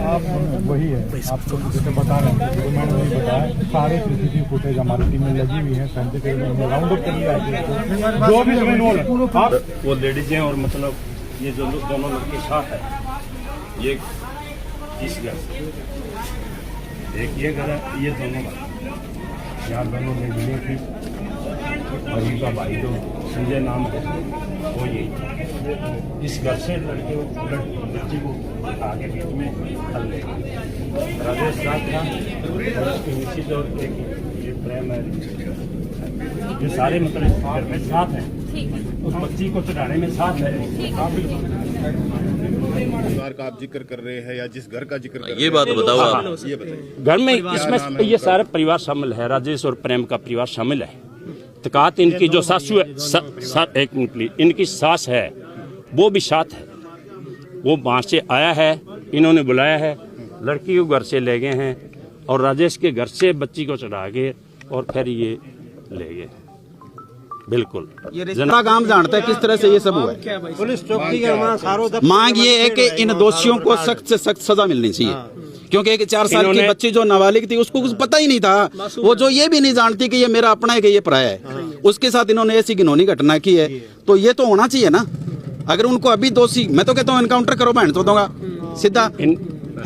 आप वही है, आप तो जैसे बता रहे हैं, तो मैंने वही बताया, सारे सीसीटीवी फुटेज हमारी टीम में लगी हुई है, राउंड अप करनी है जो भी आप वो लेडीज हैं और मतलब ये जो दोनों लड़के साथ है, ये इस घर एक ये घर है, ये दोनों यहाँ दोनों लेडीजें थी और उनका भाई जो संजय नाम है वो ये इस घर से लड़के बच्ची को आगे बीच में हल ले राजेश साथ था और उसकी मिसिज और एक ये प्रेम है, ये सारे मतलब घर में साथ हैं, उस बच्ची को चढ़ाने में साथ है। परिवार का आप जिक्र कर रहे हैं या जिस घर का जिक्र कर रहे हैं, ये बात बताओ आप। ये बताइए। घर में इसमें ये सारा परिवार शामिल है, राजेश और प्रेम का परिवार शामिल है। तकात इनकी जो सासू है, एक मिनट प्लीज, इनकी सास है वो भी साथ है, वो वहाँ से आया है, इन्होंने बुलाया है, लड़की को घर से ले गए हैं और राजेश के घर से बच्ची को चढ़ा गए और फिर ये ले गए। बिल्कुल पूरा गांव जानता है किस तरह से ये सब हुआ है। पुलिस चौकी का मांग ये है कि इन दोषियों को सख्त से सख्त सजा मिलनी चाहिए, क्योंकि एक 4 साल की बच्ची जो नाबालिग थी उसको कुछ पता ही नहीं था, वो जो ये भी नहीं जानती कि ये मेरा अपना है कि ये पराया है, उसके साथ इन्होंने ऐसी घिनौनी घटना की है, तो ये तो होना चाहिए ना। अगर उनको अभी दोषी, मैं तो कहता हूँ एनकाउंटर करो, बहन तो दूंगा सीधा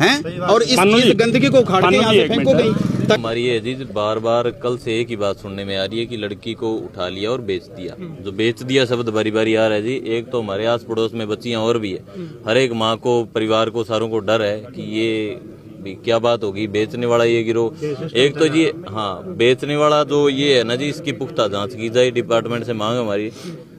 हैं, और इस गंदगी को उखाड़ के यहाँ से फेंको कहीं। हमारी ये अजीज बार बार कल से एक ही बात सुनने में आ रही है कि लड़की को उठा लिया और बेच दिया। जो बेच दिया शब्द बारी बारी आ रहा है जी। एक तो हमारे आस पड़ोस में बच्चियां और भी है, हर एक माँ को, परिवार को, सारों को डर है कि ये भी क्या बात होगी, बेचने वाला ये गिरोह। एक तो जी हाँ, बेचने वाला जो ये है ना जी, इसकी पुख्ता जांच की जाए, डिपार्टमेंट से मांग हमारी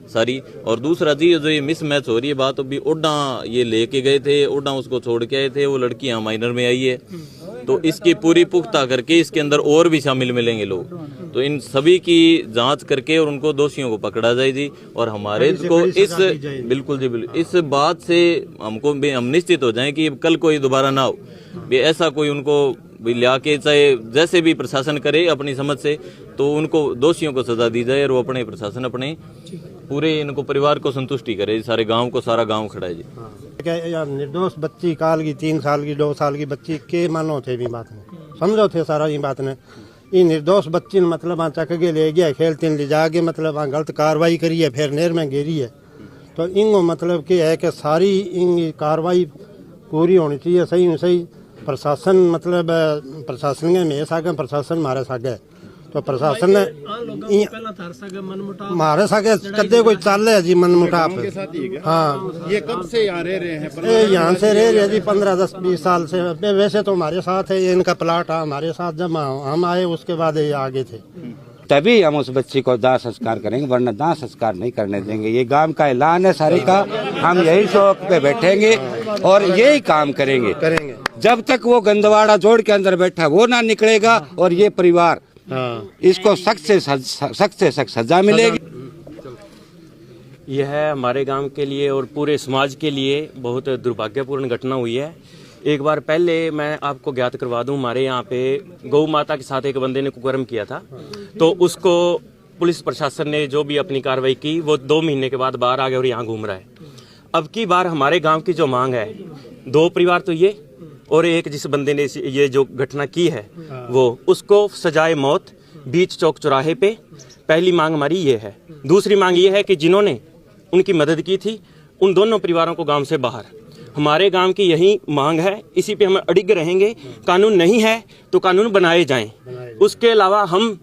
सारी। और दूसरा जी जो ये मिस मैच हो रही है बात, अभी ओडा ये लेके गए थे, ओडा उसको छोड़ के आए थे, वो लड़की यहाँ माइनर में आई है, तो इसकी पूरी पुख्ता करके इसके अंदर और भी शामिल मिलेंगे लोग, तो इन सभी की जांच करके और उनको दोषियों को पकड़ा जाए जी। और हमारे को इस बिल्कुल जी बिल्कुल इस बात से हमको भी हम निश्चित हो जाएं कि कल कोई दोबारा ना हो भी ऐसा कोई उनको भी लिया के, चाहे जैसे भी प्रशासन करे अपनी समझ से, तो उनको दोषियों को सजा दी जाए और वो अपने प्रशासन अपने पूरे इनको परिवार को संतुष्टि करे, सारे गांव को, सारा गांव खड़ा है जी। क्या यार निर्दोष बच्ची काल की 3 साल की 2 साल की बच्ची के मानो थे भी बात में समझो थे सारा ये बात ने, ये निर्दोष बच्ची ने मतलब वहाँ चक के ले गया, खेलते ले जाके मतलब वहाँ गलत कार्रवाई करी है, फिर नेर में गिरी है, तो इनको मतलब कि है कि सारी इन कार्रवाई पूरी होनी चाहिए, सही में सही। प्रशासन मतलब प्रशासन में ऐसा प्रशासन मारे सागे, तो प्रशासन ने मारे सागे कदे कोई चल है जी मन मुटाप। हाँ, ये कब से यहाँ रह रहे हैं? यहाँ से रह रहे जी 15-10-20 साल से। वैसे तो हमारे साथ है, इनका प्लाट हमारे साथ, जब हम आए उसके बाद ये आगे थे, तभी हम उस बच्ची को दाह संस्कार करेंगे, वरना दाह संस्कार नहीं करने देंगे। ये गांव का ऐलान है सारे का, हम यही शौक पे बैठेंगे और यही काम करेंगे जब तक वो गंदवाड़ा जोड़ के अंदर बैठा वो ना निकलेगा और ये परिवार इसको सख्त से सख्त सजा मिलेगी। यह हमारे गांव के लिए और पूरे समाज के लिए बहुत दुर्भाग्यपूर्ण घटना हुई है। एक बार पहले मैं आपको ज्ञात करवा दूं, हमारे यहाँ पे गौ माता के साथ एक बंदे ने कुकर्म किया था, तो उसको पुलिस प्रशासन ने जो भी अपनी कार्रवाई की, वो 2 महीने के बाद बाहर आ गया और यहाँ घूम रहा है। अब की बार हमारे गांव की जो मांग है, 2 परिवार तो ये और एक जिस बंदे ने ये जो घटना की है वो, उसको सजाए मौत बीच चौक चौराहे पे, पहली मांग हमारी ये है। दूसरी मांग ये है कि जिन्होंने उनकी मदद की थी उन दोनों परिवारों को गांव से बाहर, हमारे गांव की यही मांग है, इसी पे हम अडिग रहेंगे। कानून नहीं है तो कानून बनाए जाएं, उसके अलावा हम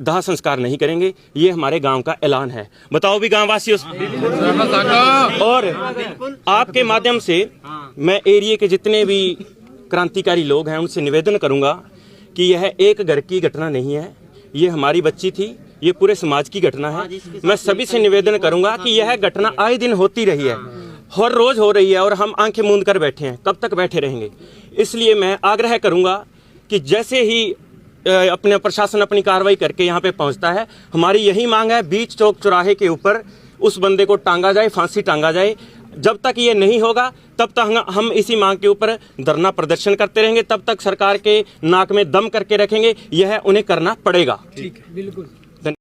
दाह संस्कार नहीं करेंगे। ये हमारे गांव का ऐलान है। बताओ भी गांव वासियों। और आपके माध्यम से मैं एरिया के जितने भी क्रांतिकारी लोग हैं उनसे निवेदन करूंगा कि यह एक घर की घटना नहीं है, ये हमारी बच्ची थी, ये पूरे समाज की घटना है। मैं सभी से निवेदन करूंगा कि यह घटना आए दिन होती रही है, हर रोज हो रही है और हम आंखें मूंद कर बैठे हैं। कब तक बैठे रहेंगे? इसलिए मैं आग्रह करूंगा कि जैसे ही अपने प्रशासन अपनी कार्रवाई करके यहाँ पे पहुंचता है, हमारी यही मांग है बीच चौक चौराहे के ऊपर उस बंदे को टांगा जाए, फांसी टांगा जाए। जब तक ये नहीं होगा तब तक हम इसी मांग के ऊपर धरना प्रदर्शन करते रहेंगे, तब तक सरकार के नाक में दम करके रखेंगे। यह उन्हें करना पड़ेगा। ठीक है, बिल्कुल।